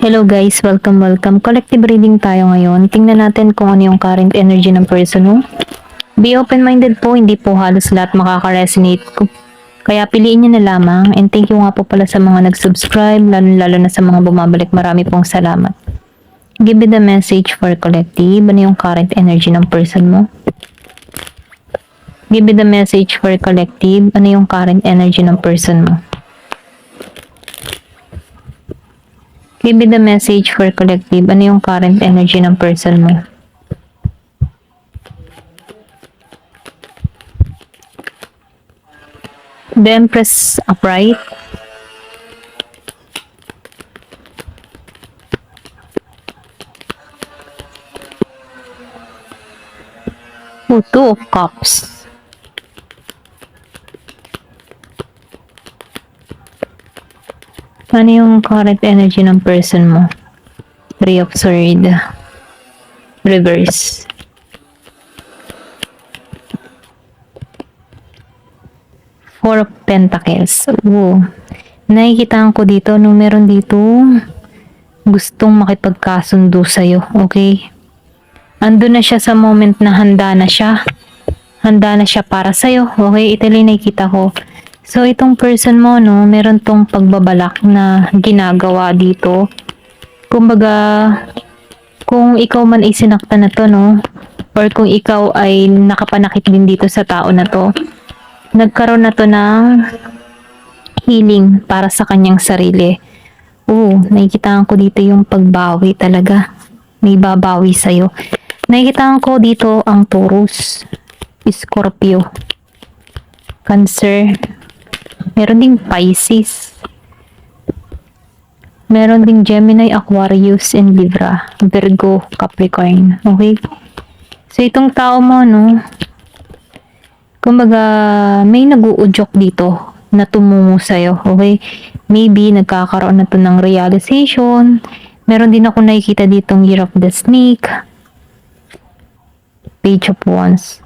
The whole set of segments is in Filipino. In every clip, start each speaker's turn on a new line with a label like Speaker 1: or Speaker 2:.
Speaker 1: Hello guys, welcome. Collective reading tayo ngayon. Tingnan natin kung ano yung current energy ng person mo. Be open-minded po, hindi po halos lahat makaka-resonate. Kaya piliin nyo na lamang. And thank you nga po pala sa mga nag-subscribe, lalo na sa mga bumabalik. Marami pong salamat. Give me the message for collective. Ano yung current energy ng person mo? Give me the message for collective. Ano yung current energy ng person mo? Give me the message for collective. Ano yung current energy ng person mo? The Empress upright. Two of Cups. Ano yung current energy ng person mo? Three of Swords. Reverse. Four of Pentacles. Oo. Nakikita ko dito, no, meron dito gustong makipagkasundo sa'yo. Okay? Ando na siya sa moment na handa na siya. Handa na siya para sa'yo. Okay? Ito lang nakikita ko. So, itong person mo, no, meron tong pagbabalak na ginagawa dito. Kumbaga, kung ikaw man ay sinaktan na to, no, or kung ikaw ay nakapanakit din dito sa tao na to, nagkaroon na to ng healing para sa kanyang sarili. Nakikita ko dito yung pagbawi talaga. May babawi sa'yo. Nakikita ko dito ang Taurus, Scorpio, Cancer, meron ding Pisces, meron ding Gemini, Aquarius, and Libra, Virgo, Capricorn. Okay? So, itong tao mo, no, kumbaga, may nag-uudyok dito na tumungo sa'yo. Okay? Maybe, nagkakaroon na to ng realization. Meron din ako nakikita ditong Year of the Snake, Page of Wands.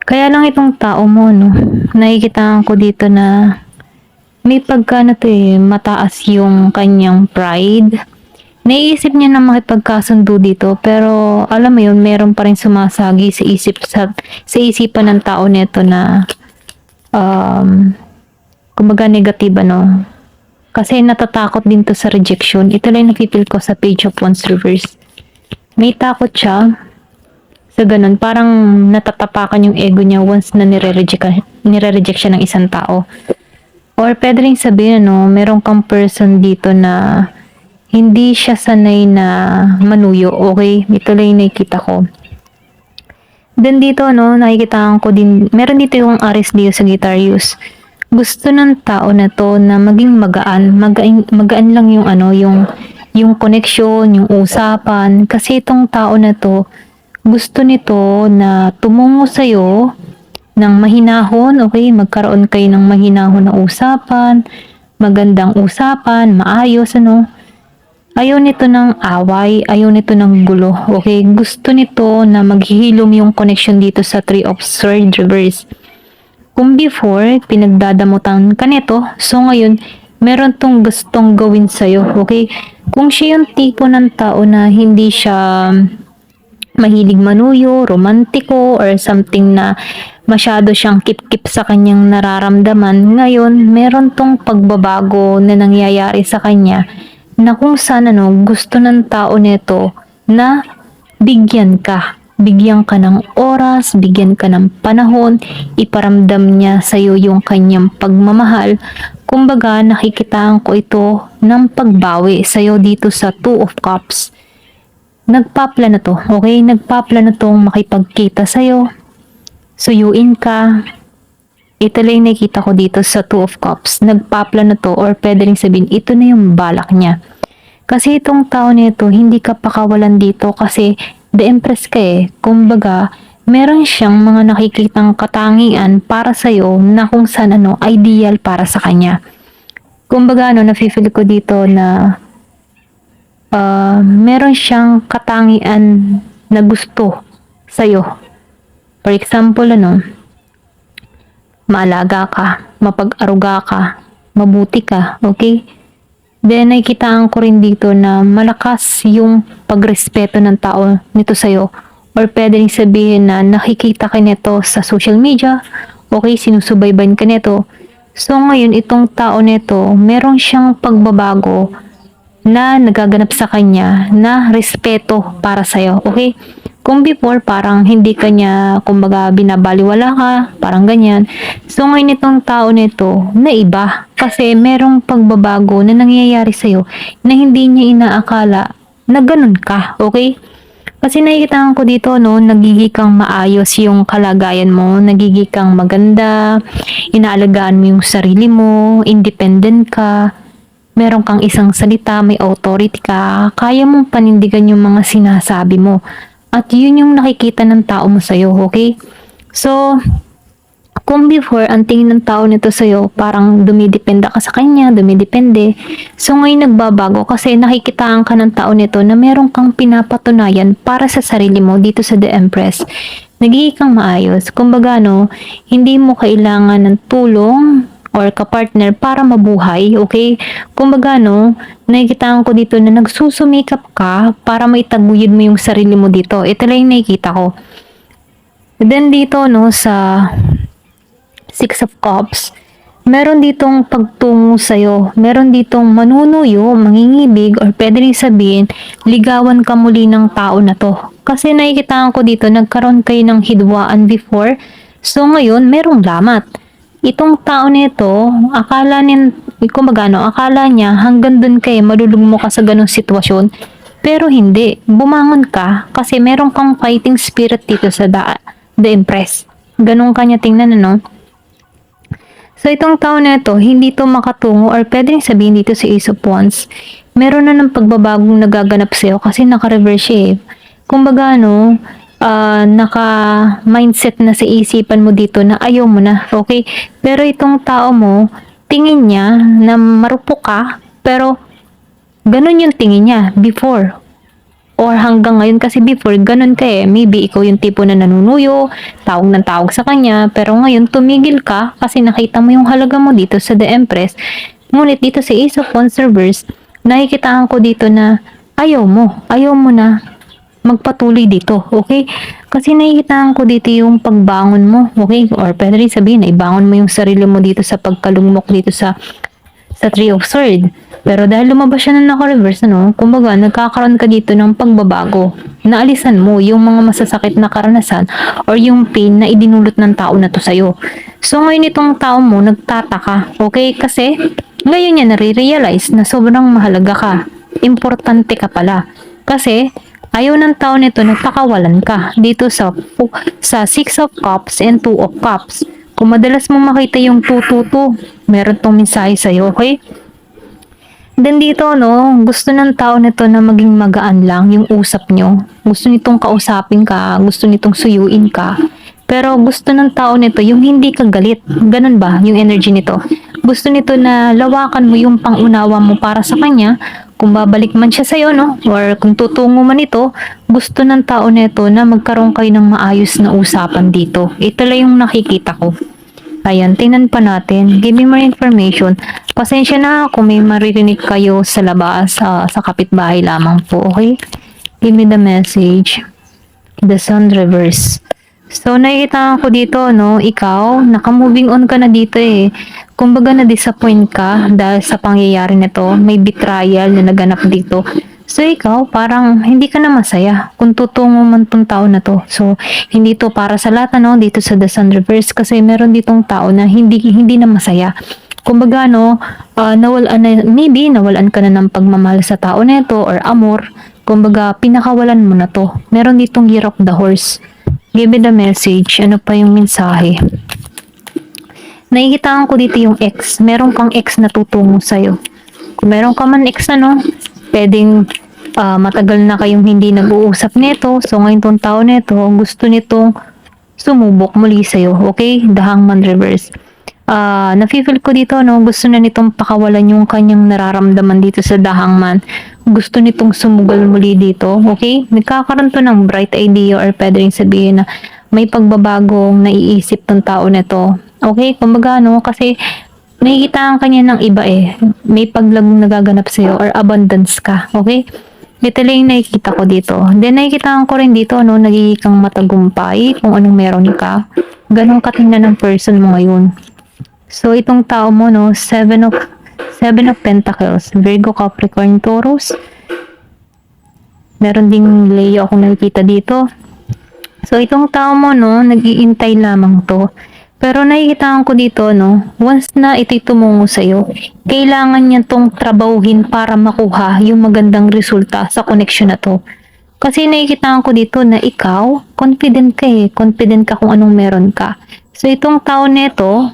Speaker 1: Kaya lang itong tao mo, no, nakikita ko dito na may pagka na to mataas yung kanyang pride. Naiisip niya na makipagkasundo dito, pero alam mo yun, meron pa rin sumasagi sa isipan ng tao nito na kumbaga negative, no. Kasi natatakot din to sa rejection. Ito lang nakipil ko sa Page of Wands reverse. May takot siya sa ganun, parang natatapakan yung ego niya once na nire-reject siya ng isang tao. Or pwede rin sabihin, no, meron kang person dito na hindi siya sanay na manuyo. Okay? Ito lang yung nakikita ko. Then dito, no, nakikita ko din, meron dito yung Aries Leo Sagittarius. Gusto ng tao na to na maging magaan lang yung yung connection, yung usapan. Kasi itong tao na to, gusto nito na tumungo sa'yo ng mahinahon, okay? Magkaroon kayo ng mahinahon na usapan, magandang usapan, maayos, ano? Ayaw nito ng away, ayaw nito ng gulo, okay? Gusto nito na maghihilom yung connection dito sa Three of Swords reverse. Kung before, pinagdadamutan ka nito, so ngayon, meron tong gustong gawin sa'yo, okay? Kung siya yung tipo ng tao na hindi siya mahilig manuyo, romantiko, or something na masyado siyang kip-kip sa kanyang nararamdaman, ngayon, meron tong pagbabago na nangyayari sa kanya na kung saan gusto ng tao nito na bigyan ka ng oras, bigyan ka ng panahon, iparamdam niya sa'yo yung kanyang pagmamahal. Kumbaga, nakikitaan ko ito ng pagbawi sa'yo dito sa Two of Cups. Nagpaplano to, okay? Nagpaplano tong makipagkita sa'yo. Suyuin ka. Ito lang nakita ko dito sa Two of Cups. Nagpaplano to, or pwede rin sabihin, ito na yung balak niya. Kasi itong tao nito, hindi ka pakawalan dito kasi the Empress ka eh. Kumbaga, meron siyang mga nakikitang katangian para sa'yo na kung saan ideal para sa kanya. Kumbaga, nafe-feel ko dito na meron siyang katangian na gusto sa'yo. For example, maalaga ka, mapag-aruga ka, mabuti ka, okay? Then, nakikitaan ko rin dito na malakas yung pagrespeto ng tao nito sa'yo. Or pwede rin sabihin na nakikita ka nito sa social media. Okay, sinusubaybayan ka nito. So, ngayon, itong tao nito, meron siyang pagbabago na nagaganap sa kanya na respeto para sa'yo. Okay? Kung before, parang hindi kanya, kumbaga, binabaliwala ka, parang ganyan. So, ngayon itong tao nito, na iba. Kasi merong pagbabago na nangyayari sa'yo na hindi niya inaakala na ganun ka. Okay? Kasi nakikita ko dito, no, nagiging kang maayos yung kalagayan mo, nagiging kang maganda, inaalagaan mo yung sarili mo, independent ka, meron kang isang salita, may authority ka, kaya mong panindigan yung mga sinasabi mo. At yun yung nakikita ng tao mo sa'yo, okay? So, kung before, ang tingin ng tao nito sa'yo, parang dumidependa ka sa kanya, dumidepende. So, ngayon nagbabago kasi nakikitaan ka ng tao nito na meron kang pinapatunayan para sa sarili mo dito sa The Empress. Nagiging kang maayos. Kumbaga, no, hindi mo kailangan ng tulong or kapartner para mabuhay, okay? Kumbaga, no, nakikitaan ko dito na nagsusumikap ka para maitaguyod mo yung sarili mo dito. Ito lang yung nakikita ko. Then dito, no, sa Six of Cups, meron ditong pagtungo sa'yo. Meron ditong manunuyo, mangingibig, or pwede rin sabihin, ligawan ka muli ng tao na to. Kasi nakikitaan ko dito, nagkaroon kayo ng hidwaan before. So ngayon, merong lamat. Itong tao nito, akala niya hanggang dun kayo, malulugmo ka sa ganong sitwasyon. Pero hindi, bumangon ka kasi meron kang fighting spirit dito sa The Empress. Ganun kanya tingnan, ano? So, itong tao nito, hindi to makatungo or pwede rin sabihin dito sa Ace of Wands, meron na ng pagbabagong nagaganap sa'yo kasi naka-reverse siya eh. Kumbaga, no, naka-mindset na sa isipan mo dito na ayaw mo na, okay? Pero itong tao mo, tingin niya na marupok ka, pero ganun yung tingin niya before. Or hanggang ngayon kasi before, ganun ka eh. Maybe ikaw yung tipo na nanunuyo, tawag ng tawag sa kanya, pero ngayon tumigil ka kasi nakita mo yung halaga mo dito sa The Empress. Ngunit dito sa Ace of Wands reverse, nakikitaan ko dito na ayaw mo na magpatuloy dito, okay? Kasi nakikitaan ko dito yung pagbangon mo, okay? Or pwede rin sabihin na ibangon mo yung sarili mo dito sa pagkalugmok dito sa Three of Swords. Pero dahil lumabas siya na naka-reverse, ano, kumbaga, nagkakaroon ka dito ng pagbabago. Naalisan mo yung mga masasakit na karanasan or yung pain na idinulot ng tao na to sa'yo. So, ngayon itong tao mo, nagtataka, okay? Kasi, ngayon niya nare-realize na sobrang mahalaga ka. Importante ka pala. Kasi, ayaw ng tao nito na pakawalan ka dito sa Six of Cups and Two of Cups. Kung madalas mo makita yung 222, meron tong mensahe sa'yo, okay? Then dito, no, gusto ng tao nito na maging magaan lang yung usap nyo. Gusto nitong kausapin ka, gusto nitong suyuin ka. Pero gusto ng tao nito yung hindi ka galit. Ganun ba yung energy nito? Gusto nito na lawakan mo yung pangunawa mo para sa kanya. Kung babalik man siya sa'yo, no? Or kung tutungo man ito, gusto ng tao nito na magkaroon kayo ng maayos na usapan dito. Ito lang yung nakikita ko. Ayan, tingnan pa natin. Give me more information. Pasensya na kung may maririnig kayo sa labas, sa kapitbahay lamang po, okay? Give me the message. The Sun reverse. So, nakikita ko dito, no, ikaw, naka-moving on ka na dito eh. Kumbaga na-disappoint ka dahil sa pangyayari nito, may betrayal na naganap dito. So, ikaw, parang hindi ka na masaya kung tutungo man tong tao na to. So, hindi to para sa lahat, no, dito sa The Sun reverse kasi meron ditong tao na hindi na masaya. Kumbaga, no, maybe nawalan ka na ng pagmamahal sa tao nito or amor. Kumbaga, pinakawalan mo na to. Meron ditong Year of the Horse. Give me the message. Ano pa yung mensahe? Nakikitaan ko dito yung ex. Meron kang ex na tutungo sa'yo. Kung meron ka man ex na, no, pwedeng matagal na kayong hindi nag-uusap nito. So, ngayon tong tao nito, gusto nitong sumubok muli sa'yo. Okay? The Hangman reverse. Nafe-feel ko dito, no, gusto na nitong pakawalan yung kanyang nararamdaman dito sa The Hangman. Gusto nitong sumugal muli dito, okay? Nagkakaroon to ng bright idea or pwede rin sabihin na may pagbabagong naiisip tong tao nito. Okay? Kumbaga, no, kasi Nakikita ka niya ng iba eh. May paglagong nagaganap sa'yo or abundance ka. Okay? Ito lang yung nakikita ko dito. Then nakikita ko rin dito, no, nagiging kang matagumpay kung anong meron ka. Ganun ka tingnan ng person mo ngayon. So, itong tao mo, no, Seven of Pentacles, Virgo, Capricorn, Taurus. Meron ding Leo akong nakikita dito. So, itong tao mo, no, nag-iintay lamang to. Pero nakikita ko dito, no, once na ito'y tumungo sa'yo, kailangan niya tong trabahuhin para makuha yung magandang resulta sa connection na to. Kasi nakikita ko dito na ikaw, confident ka eh. Confident ka kung anong meron ka. So, itong tao neto,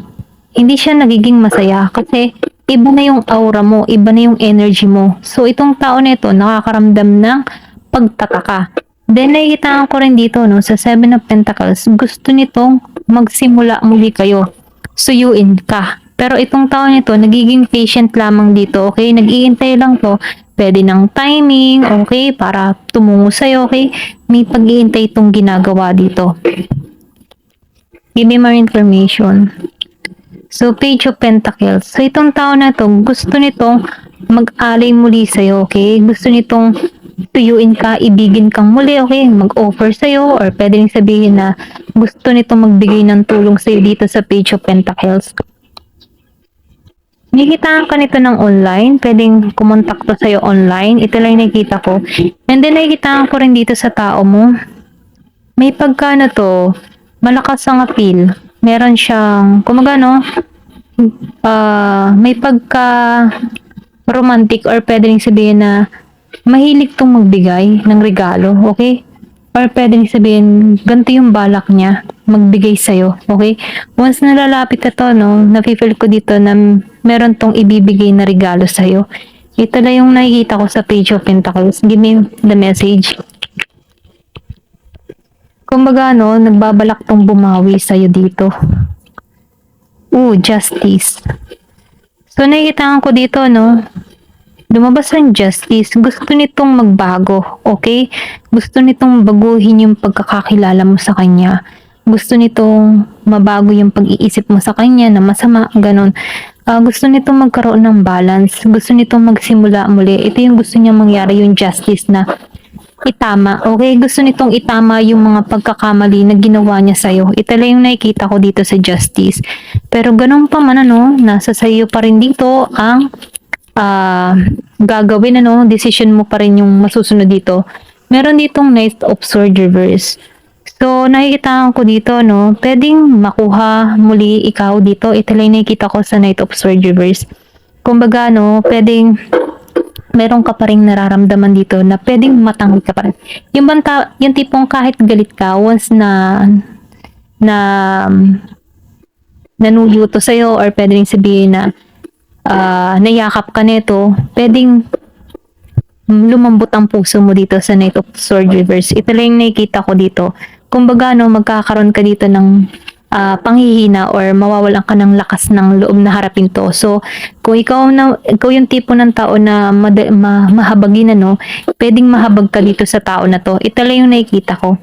Speaker 1: hindi siya nagiging masaya kasi iba na yung aura mo, iba na yung energy mo. So, itong tao neto, nakakaramdam ng pagtataka. Then, nakikita ko rin dito, no, sa Seven of Pentacles, gusto nitong magsimula muli kayo. Suyuin ka. Pero itong tao nito, nagiging patient lamang dito, okay? Nag-iintay lang to. Pwede ng timing, okay? Para tumungo sa'yo, okay? May pag-iintay itong ginagawa dito. Give me more information. So, Page of Pentacles. So, itong tao na to, gusto nitong mag-alay muli sa'yo, okay? Gusto nitong tuyuin ka, ibigin kang muli, okay? Mag-offer sa'yo, or pwede rin sabihin na gusto nitong magbigay ng tulong sa'yo dito sa Page of Pentacles. Nakikitaan ka nito ng online, pwedeng kumontakto sa'yo online. Ito lang yung nakikita ko. And then, nakikitaan ko rin dito sa tao mo. May pagka na to, malakas ang appeal. Meron siyang, kumaga no, may pagka romantic or pwede rin sabihin na mahilig tong magbigay ng regalo, okay? Or pwede rin sabihin, ganito yung balak niya, magbigay sa'yo, okay? Once nalalapit na to, no, nafe-feel ko dito na meron tong ibibigay na regalo sa'yo. Ito na yung nakikita ko sa Page of Pentacles. Give me the message. Kumbaga, no, nagbabalak tong bumawi sa'yo dito. Justice. So, nakikita ko dito, no, lumabas ang justice. Gusto nitong magbago, okay? Gusto nitong baguhin yung pagkakakilala mo sa kanya. Gusto nitong mabago yung pag-iisip mo sa kanya na masama, ganun. Gusto nitong magkaroon ng balance. Gusto nitong magsimula muli. Ito yung gusto niya mangyari, yung justice na itama, okay? Gusto nitong itama yung mga pagkakamali na ginawa niya sa'yo. Ito lang yung nakikita ko dito sa justice. Pero ganun pa man, ano, nasa sa'yo pa rin dito ang gagawin, ano, decision mo pa rin yung masusunod dito. Meron ditong Knight of Swords reverse. So, nakikita ko dito, no, pwedeng makuha muli ikaw dito. Ito lang nakikita ko sa Knight of Swords reverse. Kumbaga, no, pwedeng meron ka pa rin nararamdaman dito na pwedeng matanggi ka pa rin. Yung tipong kahit galit ka, once na nanuyo to sa'yo, or pwedeng sabihin na nayakap ka nito, pwedeng lumambot ang puso mo dito sa Knight of Swords reverse. Ito lang yung nakikita ko dito. Kumbaga, no, magkakaroon ka dito ng panghihina or mawawalan ka ng lakas ng loob na harapin to. So, kung ikaw yung tipo ng tao na mahabagin, no, pwedeng mahabag ka dito sa tao na to. Ito lang yung nakikita ko.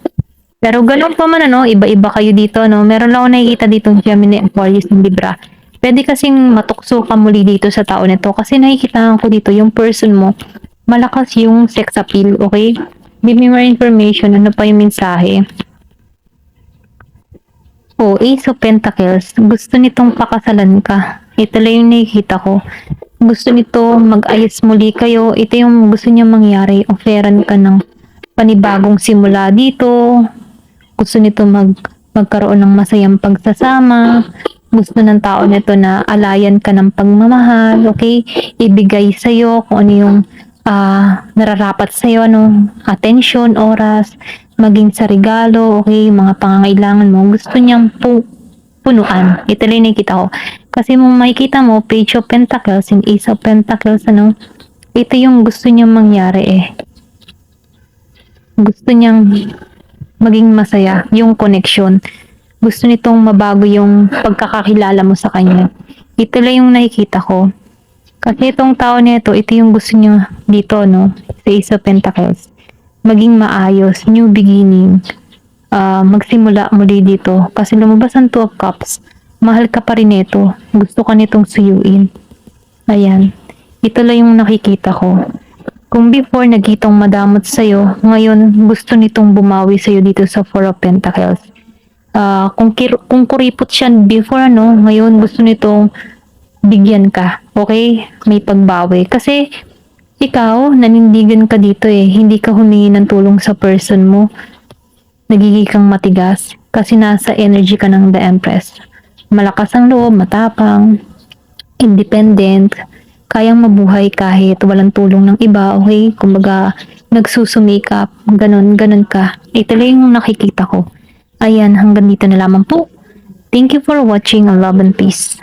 Speaker 1: Pero ganun pa man, ano, iba-iba kayo dito, no. Meron lang ako nakikita dito Gemini, Aquarius, and Libra. Pwede kasing matukso ka muli dito sa tao nito kasi nakikita ko dito yung person mo, malakas yung sex appeal, okay? Give me more information. Ano pa yung mensahe? Ace of Pentacles. Gusto nitong pakasalan ka. Ito lang yung nakikita ko. Gusto nito mag-ayos muli kayo. Ito yung gusto niya mangyari. Offeran ka ng panibagong simula dito. Gusto nito magkaroon ng masayang pagsasama. Gusto ng tao nito na alayan ka ng pagmamahal. Okay? Ibigay sa'yo kung ano yung nararapat sa'yo, ano, attention, oras, maging sa regalo, okay, mga pangangailangan mo, gusto niyang punuan. Ito lang nakikita ko. Kasi makikita mo, Page of Pentacles and Ace of Pentacles, ano, ito yung gusto niyang mangyari eh. Gusto niyang maging masaya, yung connection. Gusto nitong mabago yung pagkakakilala mo sa kanya. Ito lang yung nakikita ko. Kasi itong tao nito, ito yung gusto niya dito, no, sa Ace of Pentacles. Maging maayos, new beginning, magsimula muli dito. Kasi lumabas ang Two of Cups. Mahal ka pa rin nito. Gusto ka nitong suyuin. Ayan. Ito lang yung nakikita ko. Kung before nagitong madamot sa'yo, ngayon gusto nitong bumawi sa'yo dito sa Four of Pentacles. Kung kuripot siya before, ngayon gusto nitong bigyan ka. Okay? May pagbawi. Kasi ikaw, nanindigan ka dito eh. Hindi ka humingi ng tulong sa person mo. Nagiging kang matigas. Kasi nasa energy ka ng The Empress. Malakas ang loob, matapang, independent, kayang mabuhay kahit walang tulong ng iba, okay? Kumbaga, nagsusumikap, ganun ka. Ito lang yung nakikita ko. Ayan, hanggang dito na lamang po. Thank you for watching. Love and peace.